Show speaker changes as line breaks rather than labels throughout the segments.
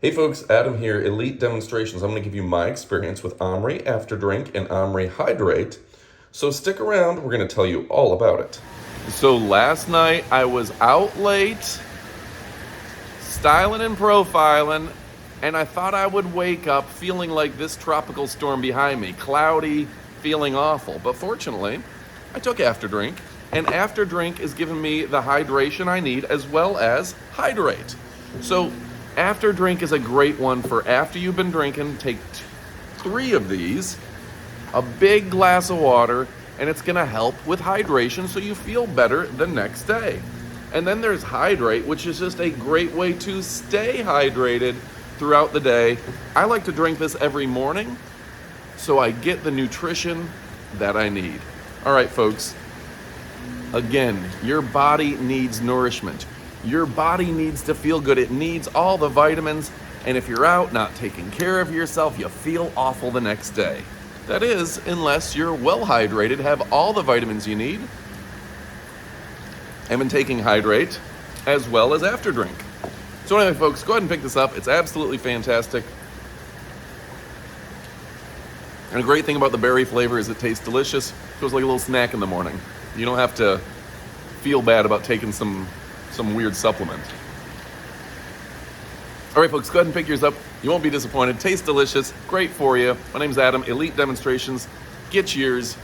Hey folks, Adam here, Elite Demonstrations. I'm going to give you my experience with Omre AfterDrink and Omre Hydrate. So stick around, we're going to tell you all about it. So last night I was out late, styling and profiling, and I thought I would wake up feeling like this tropical storm behind me, cloudy, feeling awful. But fortunately, I took AfterDrink, and AfterDrink is giving me the hydration I need as well as Hydrate. So AfterDrink is a great one for after you've been drinking. Take 3 of these, a big glass of water, and it's gonna help with hydration so you feel better the next day. And then there's Hydrate, which is just a great way to stay hydrated throughout the day. I like to drink this every morning so I get the nutrition that I need. All right, folks, again, your body needs nourishment. Your body needs to feel good. It needs all the vitamins. And if you're out not taking care of yourself, you feel awful the next day. That is, unless you're well hydrated, have all the vitamins you need. I've been taking Hydrate as well as AfterDrink. So anyway, folks, go ahead and pick this up. It's absolutely fantastic. And a great thing about the berry flavor is it tastes delicious. Feels like a little snack in the morning. You don't have to feel bad about taking some weird supplement. All right, folks, go ahead and pick yours up. You won't be disappointed. Tastes delicious. Great for you. My name's Adam, Elite Demonstrations. Get yours.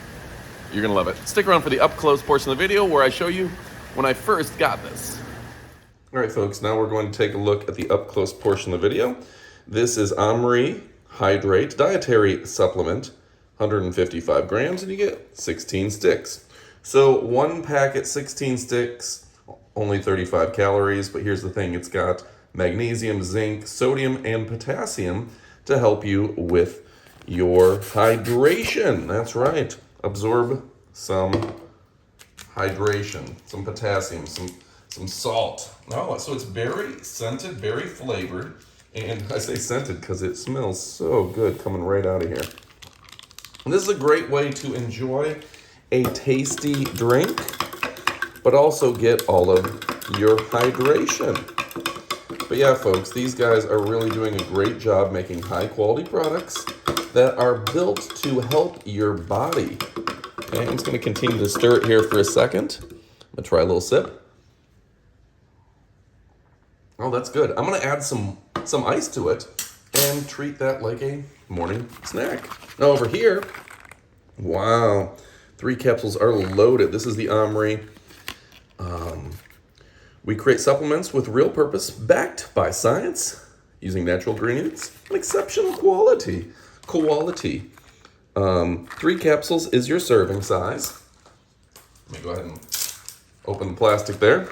You're going to love it. Stick around for the up-close portion of the video where I show you when I first got this. All right, folks, now we're going to take a look at the up-close portion of the video. This is Omre Hydrate Dietary Supplement, 155 grams, and you get 16 sticks. So 1 packet, 16 sticks, only 35 calories, but here's the thing, it's got magnesium, zinc, sodium, and potassium to help you with your hydration. That's right, absorb some hydration, some potassium, some salt. Oh, so it's berry scented, berry flavored, and I say scented because it smells so good coming right out of here. And this is a great way to enjoy a tasty drink, but also get all of your hydration. But yeah, folks, these guys are really doing a great job making high quality products that are built to help your body. Okay, I'm just gonna continue to stir it here for a second. I'm gonna try a little sip. Oh, that's good. I'm gonna add some ice to it and treat that like a morning snack. Now over here, wow, 3 capsules are loaded. This is the Omre. We create supplements with real purpose, backed by science, using natural ingredients and exceptional quality. 3 capsules is your serving size. Let me go ahead and open the plastic there.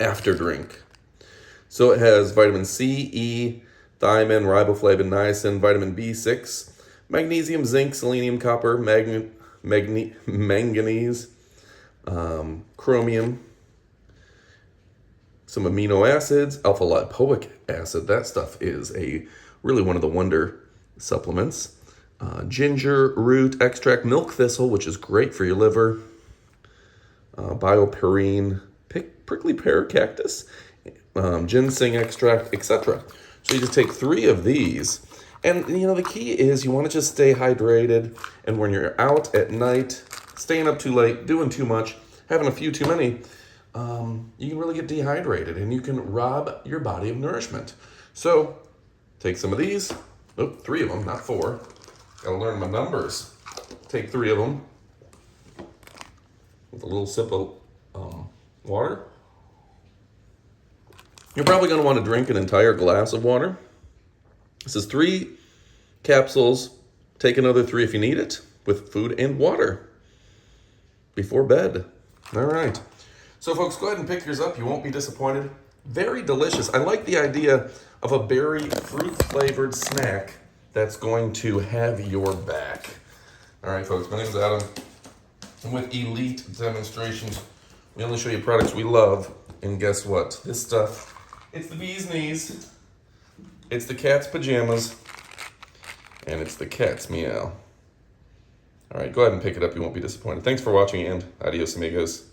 AfterDrink. So it has vitamin C, E, thiamine, riboflavin, niacin, vitamin B6, magnesium, zinc, selenium, copper, manganese, chromium, some amino acids, alpha lipoic acid. That stuff is really one of the wonder supplements. Ginger root extract, milk thistle, which is great for your liver. Bioperine, prickly pear cactus, ginseng extract, etc. So you just take 3 of these. And you know, the key is you want to just stay hydrated. And when you're out at night, staying up too late, doing too much, having a few too many, you can really get dehydrated and you can rob your body of nourishment. So take some of these. Oh, 3 of them, not 4. Gotta learn my numbers. Take 3 of them with a little sip of water. You're probably going to want to drink an entire glass of water. This is 3 capsules. Take another 3 if you need it, with food and water before bed. All right. So folks, go ahead and pick yours up. You won't be disappointed. Very delicious. I like the idea of a berry fruit flavored snack that's going to have your back. All right, folks, my name is Adam. I'm with Elite Demonstrations. We only show you products we love. And guess what? This stuff, it's the bee's knees. It's the cat's pajamas. And it's the cat's meow. All right, go ahead and pick it up. You won't be disappointed. Thanks for watching, and adios, amigos.